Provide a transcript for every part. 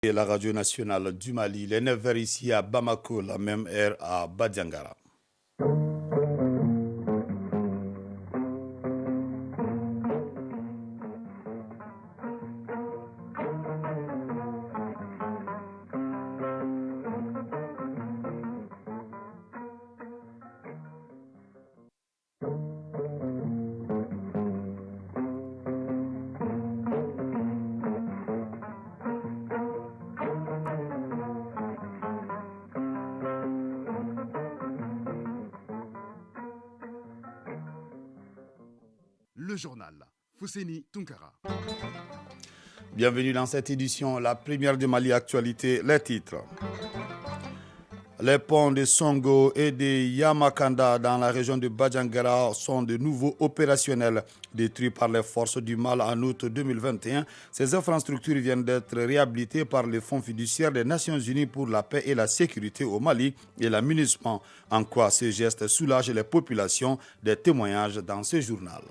Et la radio nationale du Mali, les 9h ici à Bamako, la même heure à Badiangara. Le journal Fousséni Tunkara. Bienvenue dans cette édition, la première de Mali Actualité, les titres. Les ponts de Songo et de Yamakanda dans la région de Badiangara sont de nouveau opérationnels. Détruits par les forces du mal en août 2021, ces infrastructures viennent d'être réhabilitées par le Fonds fiduciaire des Nations Unies pour la paix et la sécurité au Mali et la MINUSMA. En quoi ce geste soulage les populations, des témoignages dans ce journal.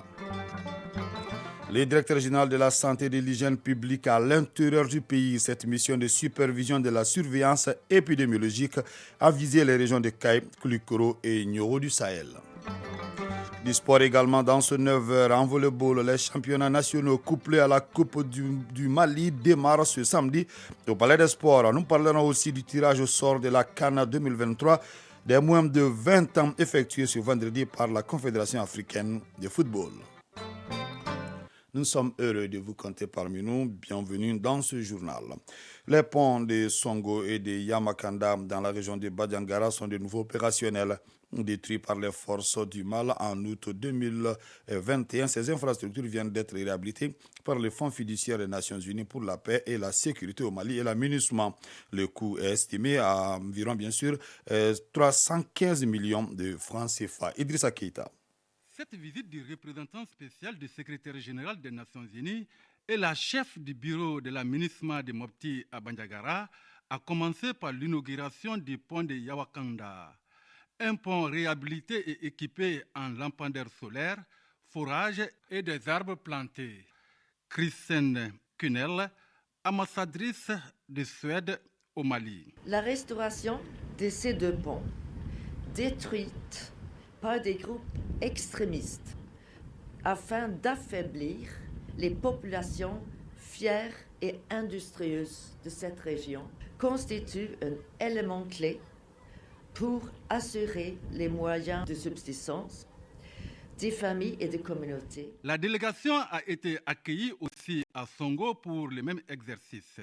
Le directeur général de la santé et de l'hygiène publique à l'intérieur du pays, cette mission de supervision de la surveillance épidémiologique a visé les régions de Kayes, Koulikoro et Nioro du Sahel. Du sport également dans ce 9h en volleyball, les championnats nationaux couplés à la Coupe du Mali démarrent ce samedi au Palais des Sports. Nous parlerons aussi du tirage au sort de la CAN 2023 des moins de 20 ans effectués ce vendredi par la Confédération africaine de football. Nous sommes heureux de vous compter parmi nous. Bienvenue dans ce journal. Les ponts de Songo et de Yamakanda dans la région de Badiangara sont de nouveau opérationnels. Détruits par les forces du mal en août 2021, ces infrastructures viennent d'être réhabilitées par le Fonds fiduciaire des Nations Unies pour la paix et la sécurité au Mali et la MINUSMA. Le coût est estimé à environ, 315 millions de francs CFA. Idrissa Keïta. Cette visite du représentant spécial du secrétaire général des Nations Unies et la chef du bureau de la MINUSMA de Mopti à Bandiagara a commencé par l'inauguration du pont de Yawakanda. Un pont réhabilité et équipé en lampadaires solaires, forages et des arbres plantés. Kristen Kunel, ambassadrice de Suède au Mali. La restauration de ces deux ponts, détruites par des groupes extrémistes, afin d'affaiblir les populations fières et industrieuses de cette région, constitue un élément clé pour assurer les moyens de subsistance des familles et des communautés. La délégation a été accueillie aussi à Songo pour le même exercice.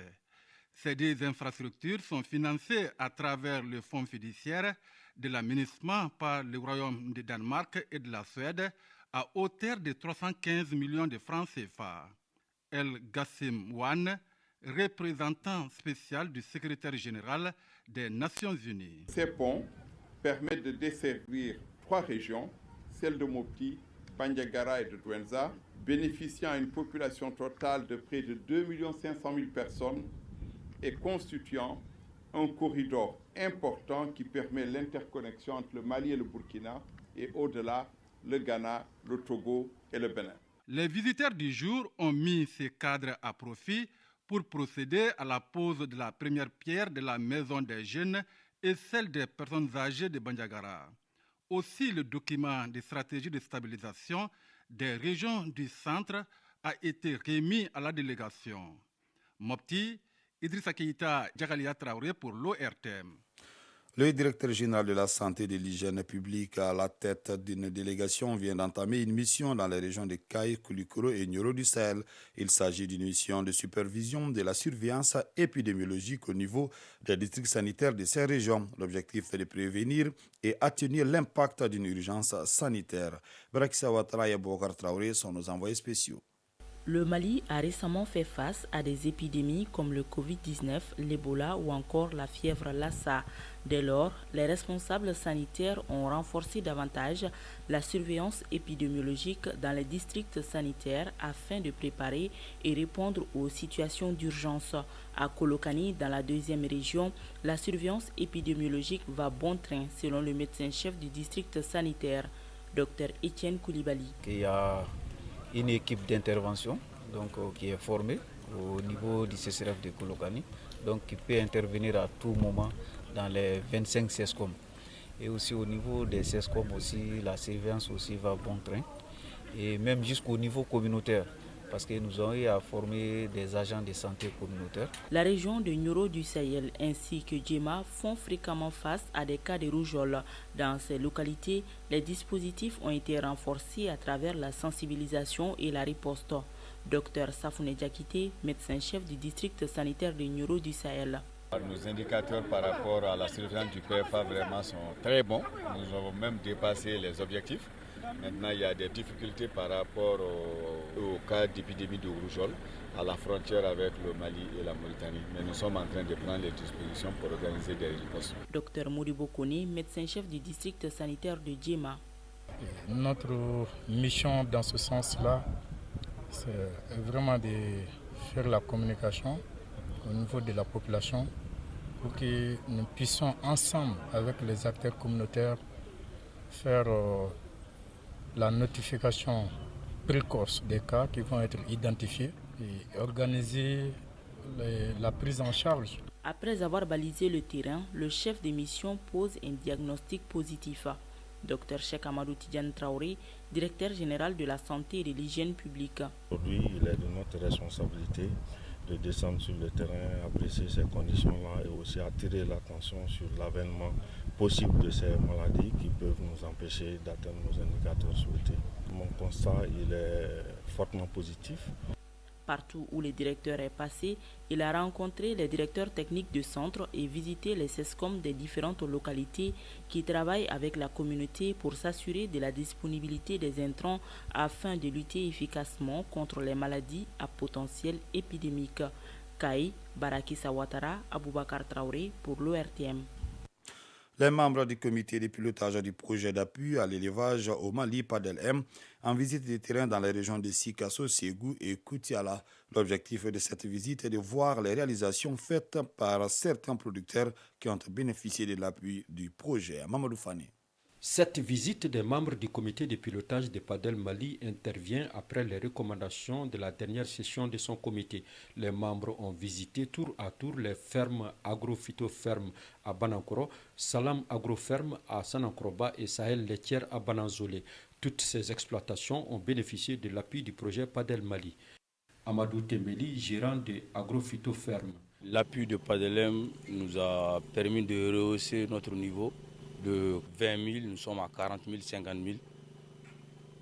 Ces deux infrastructures sont financées à travers le fonds fiduciaire de la MINUSMA par le Royaume de Danemark et de la Suède à hauteur de 315 millions de francs CFA. El Gassim Wan, représentant spécial du secrétaire général des Nations Unies. Ces ponts permettent de desservir 3 régions, celles de Mopti, Bandiagara et de Douentza, bénéficiant à une population totale de près de 2 500 000 personnes et constituant un corridor important qui permet l'interconnexion entre le Mali et le Burkina et au-delà le Ghana, le Togo et le Bénin. Les visiteurs du jour ont mis ces cadres à profit pour procéder à la pose de la première pierre de la maison des jeunes et celle des personnes âgées de Bandiagara. Aussi, le document de stratégie de stabilisation des régions du centre a été remis à la délégation. Mopti, Idrissa Keïta, Djagalia Traoré pour l'ORTM. Le directeur général de la santé et de l'hygiène publique à la tête d'une délégation vient d'entamer une mission dans les régions de Kayes, Koulikoro et Nioro du Sahel. Il s'agit d'une mission de supervision de la surveillance épidémiologique au niveau des districts sanitaires de ces régions. L'objectif est de prévenir et atténuer l'impact d'une urgence sanitaire. Brakissa Ouattara et Bokar Traoré sont nos envoyés spéciaux. Le Mali a récemment fait face à des épidémies comme le Covid-19, l'Ebola ou encore la fièvre Lassa. Dès lors, les responsables sanitaires ont renforcé davantage la surveillance épidémiologique dans les districts sanitaires afin de préparer et répondre aux situations d'urgence. À Kolokani, dans la deuxième région, la surveillance épidémiologique va bon train selon le médecin-chef du district sanitaire, Dr Etienne Koulibaly. Il y a une équipe d'intervention qui est formée au niveau du CCRF de Kolokani donc qui peut intervenir à tout moment dans les 25 CESCOM. Et aussi au niveau des CESCOM aussi, la surveillance aussi va bon train. Et même jusqu'au niveau communautaire, parce que nous avons eu à former des agents de santé communautaires. La région de Nioro du Sahel ainsi que Djema font fréquemment face à des cas de rougeole. Dans ces localités, les dispositifs ont été renforcés à travers la sensibilisation et la riposte. Dr Safouné Diakité, médecin-chef du district sanitaire de Nioro du Sahel. Nos indicateurs par rapport à la surveillance du PFA vraiment sont très bons. Nous avons même dépassé les objectifs. Maintenant, il y a des difficultés par rapport au cas d'épidémie de rougeole à la frontière avec le Mali et la Mauritanie. Mais nous sommes en train de prendre les dispositions pour organiser des ripostes. Dr Modibo Kone, médecin-chef du district sanitaire de Djema. Notre mission dans ce sens-là, c'est vraiment de faire la communication au niveau de la population pour que nous puissions ensemble avec les acteurs communautaires faire la notification précoce des cas qui vont être identifiés et organiser la prise en charge. Après avoir balisé le terrain, le chef de mission pose un diagnostic positif. Dr Cheikh Amadou Tidiane Traoré, directeur général de la santé et de l'hygiène publique. Aujourd'hui, il est de notre responsabilité de descendre sur le terrain, apprécier ces conditions-là et aussi attirer l'attention sur l'avènement possible de ces maladies qui peuvent nous empêcher d'atteindre nos indicateurs souhaités. Mon constat, il est fortement positif. Partout où le directeur est passé, il a rencontré les directeurs techniques de centre et visité les CESCOM des différentes localités qui travaillent avec la communauté pour s'assurer de la disponibilité des intrants afin de lutter efficacement contre les maladies à potentiel épidémique. Kaï, Baraki Sawatara, Aboubakar Traoré pour l'ORTM. Les membres du comité de pilotage du projet d'appui à l'élevage au Mali, PADEL-M, en visite de terrain dans les régions de Sikasso, Ségou et Koutiala. L'objectif de cette visite est de voir les réalisations faites par certains producteurs qui ont bénéficié de l'appui du projet. Mamadou Fane. Cette visite des membres du comité de pilotage de PADEL Mali intervient après les recommandations de la dernière session de son comité. Les membres ont visité tour à tour les fermes agro-phytofermes à Banankoro, Salam Agroferme à Sanankroba et Sahel Laitière à Bananzolé. Toutes ces exploitations ont bénéficié de l'appui du projet PADEL Mali. Amadou Tembeli, gérant de agro-phytoferme. L'appui de PADEL-M nous a permis de rehausser notre niveau. De 20 000, nous sommes à 40 000, 50 000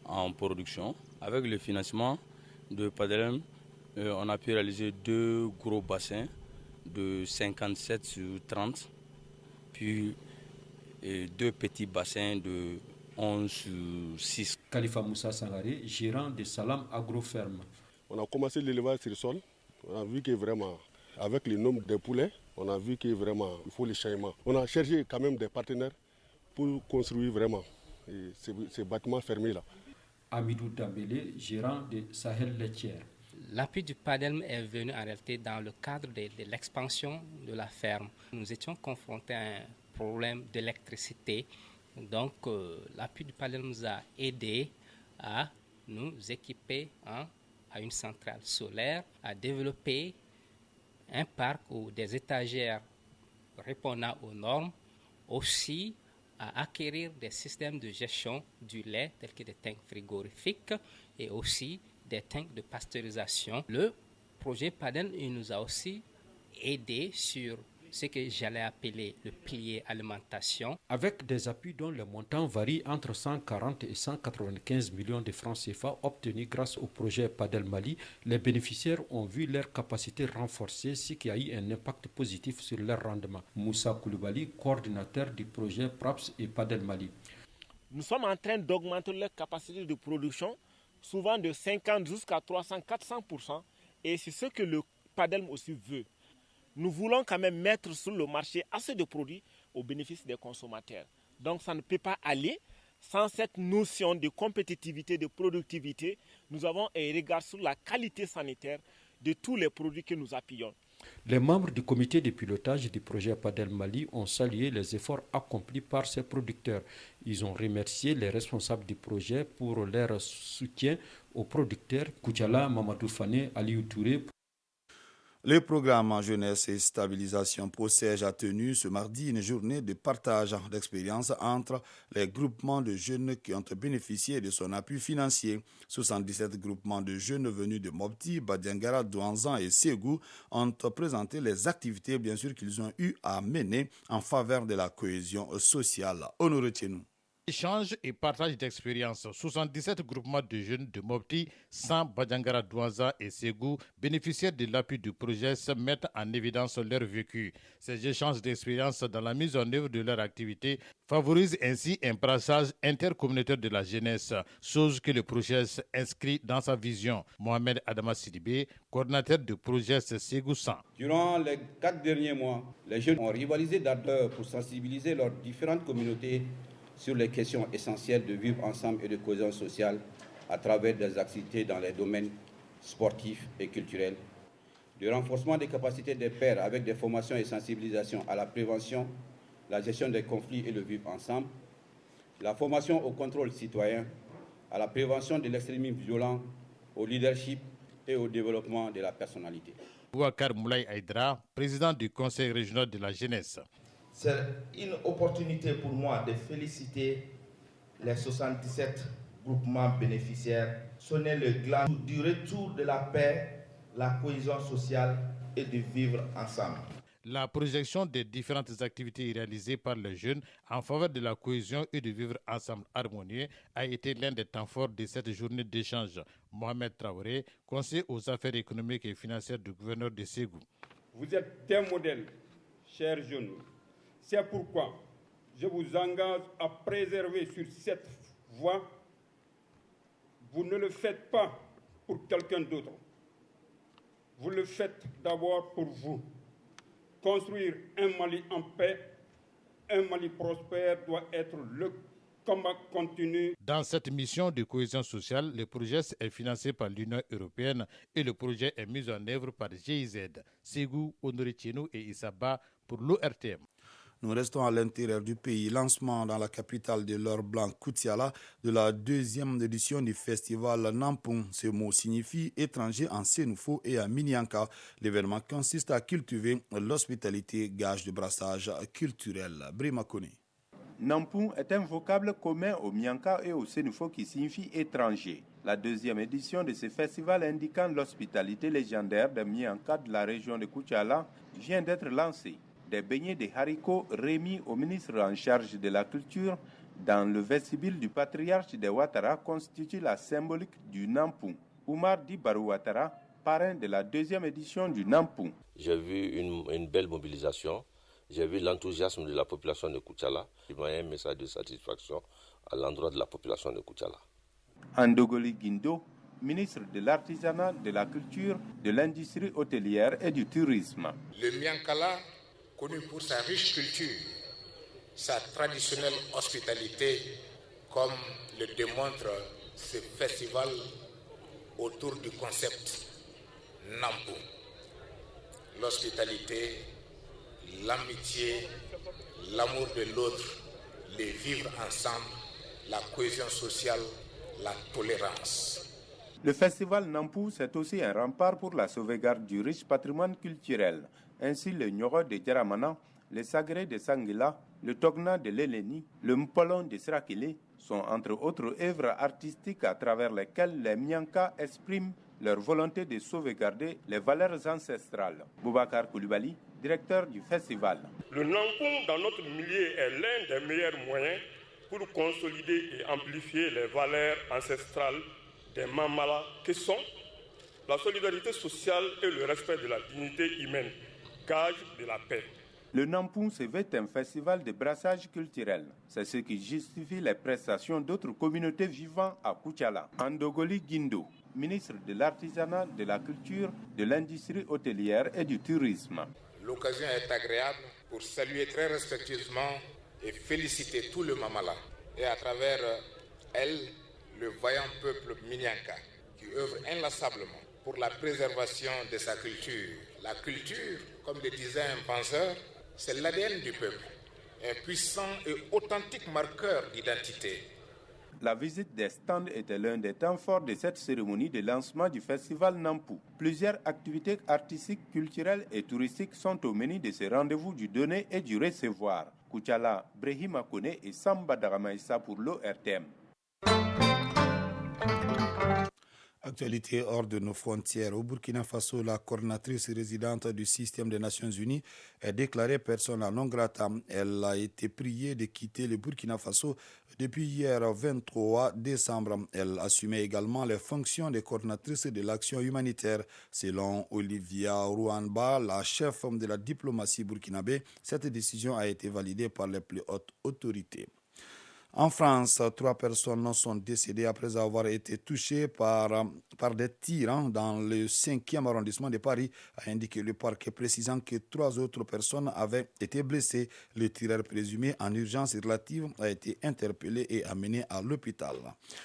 en production. Avec le financement de PADEL-M, on a pu réaliser 2 gros bassins de 57 sur 30, puis 2 petits bassins de 11 sur 6. Khalifa Moussa Sangaré, gérant de Salam Agroferme. On a commencé l'élevage sur le sol. On a vu que vraiment, avec le nombre de poulets, on a vu que vraiment, il faut les changements. On a cherché quand même des partenaires pour construire vraiment ces bâtiments fermés-là. Amidou Dambélé, gérant de Sahel Laitière. L'appui du PADEL est venu en réalité dans le cadre de l'expansion de la ferme. Nous étions confrontés à un problème d'électricité. Donc l'appui du PADEL nous a aidés à nous équiper à une centrale solaire, à développer un parc ou des étagères répondant aux normes, aussi à acquérir des systèmes de gestion du lait tels que des tanks frigorifiques et aussi des tanks de pasteurisation. Le projet PADEL nous a aussi aidé sur ce que j'allais appeler le pilier alimentation. Avec des appuis dont le montant varie entre 140 et 195 millions de francs CFA obtenus grâce au projet PADEL Mali, les bénéficiaires ont vu leur capacité renforcée, ce qui a eu un impact positif sur leur rendement. Moussa Koulibaly, coordinateur du projet PRAPS et PADEL Mali. Nous sommes en train d'augmenter leur capacité de production, souvent de 50 jusqu'à 300-400%, et c'est ce que le PADEL aussi veut. Nous voulons quand même mettre sur le marché assez de produits au bénéfice des consommateurs. Donc ça ne peut pas aller sans cette notion de compétitivité, de productivité. Nous avons un regard sur la qualité sanitaire de tous les produits que nous appuyons. Les membres du comité de pilotage du projet PADEL Mali ont salué les efforts accomplis par ces producteurs. Ils ont remercié les responsables du projet pour leur soutien aux producteurs. Koutiala, Mamadou Fane, Aliou Touré. Le programme Jeunesse et Stabilisation ProSerge a tenu ce mardi une journée de partage d'expériences entre les groupements de jeunes qui ont bénéficié de son appui financier. 77 groupements de jeunes venus de Mopti, Badiangara, Douanzan et Ségou ont présenté les activités bien sûr qu'ils ont eu à mener en faveur de la cohésion sociale. Honoré Tchenou. Échange et partage d'expériences. 77 groupements de jeunes de Mopti, 100 Badiangara, Douanza et Ségou, bénéficiaires de l'appui du projet, se mettent en évidence leur vécu. Ces échanges d'expériences dans la mise en œuvre de leur activité favorisent ainsi un brassage intercommunautaire de la jeunesse, chose que le projet inscrit dans sa vision. Mohamed Adama Sidibé, coordinateur du projet Ségou 100. Durant les 4 derniers mois, les jeunes ont rivalisé d'ardeur pour sensibiliser leurs différentes communautés sur les questions essentielles de vivre ensemble et de cohésion sociale à travers des activités dans les domaines sportifs et culturels, du renforcement des capacités des pairs avec des formations et sensibilisations à la prévention, la gestion des conflits et le vivre ensemble, la formation au contrôle citoyen, à la prévention de l'extrémisme violent, au leadership et au développement de la personnalité. Bouakar Moulay Aïdra, président du Conseil régional de la jeunesse. C'est une opportunité pour moi de féliciter les 77 groupements bénéficiaires, sonner le glas du retour de la paix, la cohésion sociale et de vivre ensemble. La projection des différentes activités réalisées par les jeunes en faveur de la cohésion et de vivre ensemble harmonieux a été l'un des temps forts de cette journée d'échange. Mohamed Traoré, conseiller aux affaires économiques et financières du gouverneur de Ségou. Vous êtes un modèle, chers jeunes. C'est pourquoi je vous engage à préserver sur cette voie. Vous ne le faites pas pour quelqu'un d'autre. Vous le faites d'abord pour vous. Construire un Mali en paix, un Mali prospère doit être le combat continu. Dans cette mission de cohésion sociale, le projet est financé par l'Union européenne et le projet est mis en œuvre par GIZ, Ségou, Honoré Tchenou et Issaba pour l'ORTM. Nous restons à l'intérieur du pays. Lancement dans la capitale de l'or blanc Koutiala de la 2e édition du festival Nampung. Ce mot signifie étranger en Sénoufo et à Minyanka. L'événement consiste à cultiver l'hospitalité, gage de brassage culturel. Brima Kone. Nampung est un vocable commun au Mianka et au Sénoufo qui signifie étranger. La 2e édition de ce festival indiquant l'hospitalité légendaire de Mianka de la région de Koutiala vient d'être lancée. Des beignets de haricots remis au ministre en charge de la culture dans le vestibule du patriarche de Ouattara constituent la symbolique du Nampung. Oumar Dibarou Ouattara, parrain de la 2e édition du Nampung. J'ai vu une belle mobilisation, j'ai vu l'enthousiasme de la population de Koutiala. Il m'a un message de satisfaction à l'endroit de la population de Koutiala. Andogoli Guindo, ministre de l'Artisanat, de la Culture, de l'Industrie hôtelière et du Tourisme. Le Miankala, connu pour sa riche culture, sa traditionnelle hospitalité, comme le démontre ce festival autour du concept Nampung. L'hospitalité, l'amitié, l'amour de l'autre, les vivre ensemble, la cohésion sociale, la tolérance. Le festival Nampung, c'est aussi un rempart pour la sauvegarde du riche patrimoine culturel. Ainsi, le Nyoro de Djaramana, le Sagré de Sanguila, le Togna de l'Eleni, le Mpolon de Srakile sont entre autres œuvres artistiques à travers lesquelles les Mianka expriment leur volonté de sauvegarder les valeurs ancestrales. Boubacar Koulibaly, directeur du festival. Le Nampung dans notre milieu est l'un des meilleurs moyens pour consolider et amplifier les valeurs ancestrales des Mamala que sont la solidarité sociale et le respect de la dignité humaine, gage de la paix. Le Nampung se veut un festival de brassage culturel. C'est ce qui justifie les prestations d'autres communautés vivant à Koutiala. Andogoli Guindo, ministre de l'Artisanat, de la Culture, de l'Industrie hôtelière et du Tourisme. L'occasion est agréable pour saluer très respectueusement et féliciter tout le Mamala et à travers elle, le vaillant peuple Minyanka qui œuvre inlassablement pour la préservation de sa culture. La culture, comme le disait un penseur, c'est l'ADN du peuple, un puissant et authentique marqueur d'identité. La visite des stands était l'un des temps forts de cette cérémonie de lancement du festival Nampu. Plusieurs activités artistiques, culturelles et touristiques sont au menu de ce rendez-vous du donner et du recevoir. Koutiala, Brahima Kone et Samba Daramaïssa pour l'ORTM. Actualité hors de nos frontières. Au Burkina Faso, la coordinatrice résidente du système des Nations Unies est déclarée persona non grata. Elle a été priée de quitter le Burkina Faso depuis hier 23 décembre. Elle assumait également les fonctions de coordinatrice de l'action humanitaire. Selon Olivia Rouanba, la chef de la diplomatie burkinabé, cette décision a été validée par les plus hautes autorités. En France, 3 personnes sont décédées après avoir été touchées par des tirs dans le 5e arrondissement de Paris, a indiqué le parquet, précisant que 3 autres personnes avaient été blessées. Le tireur présumé en urgence relative a été interpellé et amené à l'hôpital.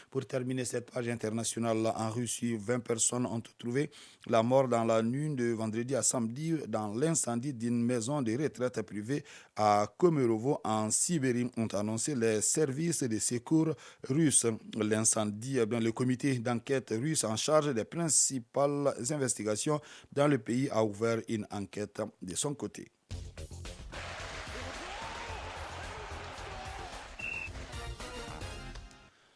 Pour terminer cette page internationale, en Russie, 20 personnes ont trouvé la mort dans la nuit de vendredi à samedi dans l'incendie d'une maison de retraite privée à Komerovo en Sibérie, ont annoncé les services de secours russes. L'incendie, le comité d'enquête russe en charge des principales investigations dans le pays a ouvert une enquête de son côté.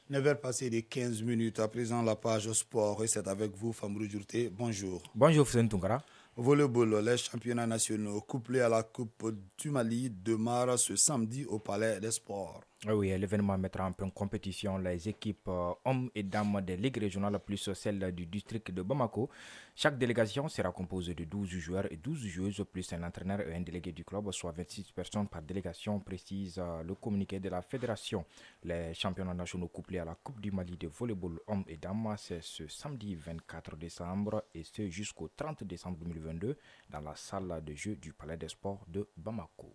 Neuf heures passées de 15 minutes. À présent, la page sport. Et c'est avec vous, Famrou Djourté. Bonjour. Bonjour, Foussène Tounkara. Volleyball, les championnats nationaux couplés à la Coupe du Mali démarrent ce samedi au Palais des Sports. Oui, l'événement mettra en compétition les équipes hommes et dames des ligues régionales plus celles du district de Bamako. Chaque délégation sera composée de 12 joueurs et 12 joueuses plus un entraîneur et un délégué du club, soit 26 personnes par délégation, précise le communiqué de la fédération. Les championnats nationaux couplés à la Coupe du Mali de volleyball hommes et dames, c'est ce samedi 24 décembre et ce jusqu'au 30 décembre 2022 dans la salle de jeu du Palais des Sports de Bamako.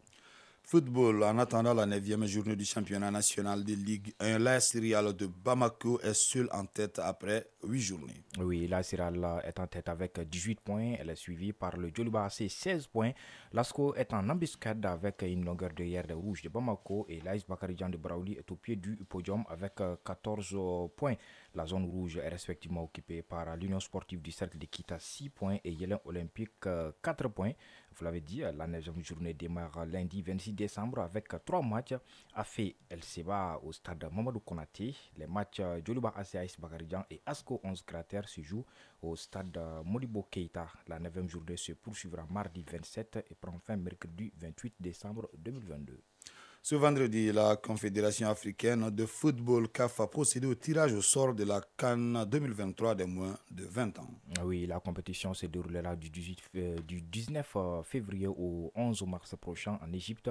Football, en attendant la 9e journée du championnat national de Ligue 1, l'AS Real de Bamako est seule en tête après 8 journées. Oui, l'AS Real est en tête avec 18 points. Elle est suivie par le Djoliba AC, 16 points. L'ASCO est en embuscade avec une longueur de hier de rouge de Bamako et l'AS Bakarijan de Braouli est au pied du podium avec 14 points. La zone rouge est respectivement occupée par l'Union sportive du Cercle de Kita, 6 points et Yélin Olympique, 4 points. Vous l'avez dit, la 9e journée démarre lundi 26 décembre avec 3 matchs. Afé El Seba au stade Mamadou Konaté. Les matchs Djoliba AC AS Bakarijan et ASCO 11 cratères se jouent au stade Modibo Keita. La 9e journée se poursuivra mardi 27 et prend fin mercredi 28 décembre 2022. Ce vendredi, la Confédération africaine de football CAF a procédé au tirage au sort de la CAN 2023 des moins de 20 ans. Oui, la compétition se déroulera du 19 février au 11 mars prochain en Égypte.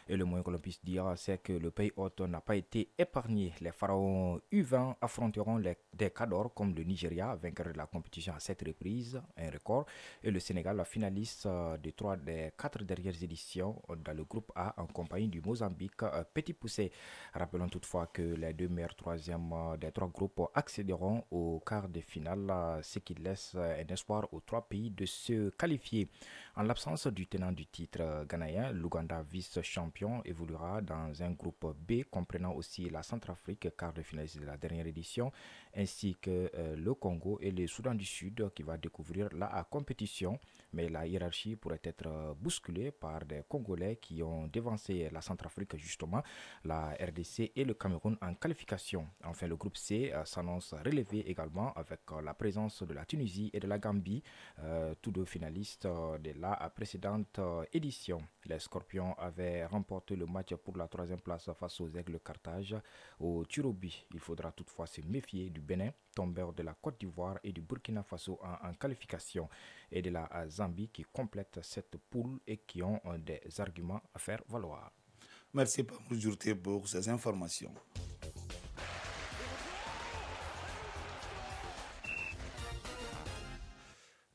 Et le moins que l'on puisse dire, c'est que le pays hôte n'a pas été épargné. Les pharaons U20 affronteront des cadors comme le Nigeria, vainqueur de la compétition à 7 reprises, un record. Et le Sénégal, finaliste des 4 dernières éditions dans le groupe A en compagnie du Mozambique. Petit poussé. Rappelons toutefois que les 2 meilleurs troisièmes des 3 groupes accéderont au quart de finale, ce qui laisse un espoir aux 3 pays de se qualifier. En l'absence du tenant du titre ghanéen, l'Ouganda, vice-champion, évoluera dans un groupe B comprenant aussi la Centrafrique, quart de finaliste de la dernière édition, ainsi que le Congo et le Soudan du Sud qui va découvrir la compétition. Mais la hiérarchie pourrait être bousculée par des Congolais qui ont dévancé la Centrafrique justement, la RDC et le Cameroun en qualification. Enfin, le groupe C s'annonce relevé également avec la présence de la Tunisie et de la Gambie, tous 2 finalistes de la précédente édition. Les Scorpions avaient remporté le match pour la 3e place face aux Aigles Carthage au Turobi. Il faudra toutefois se méfier du Bénin, tombeur de la Côte d'Ivoire et du Burkina Faso en qualification et de la Zambie qui complète cette poule et qui ont des arguments à faire valoir. Merci Pamou Djourté pour ces informations.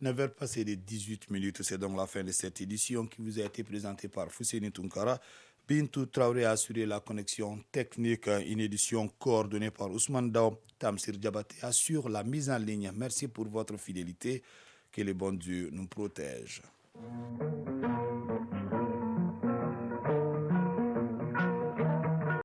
Neuf heures passées de 18 minutes, c'est donc la fin de cette édition qui vous a été présentée par Fousseni Tounkara. Bintou Traoré a assuré la connexion technique, une édition coordonnée par Ousmane Dao. Tamsir Diabaté assure la mise en ligne. Merci pour votre fidélité. Que le bon Dieu nous protège.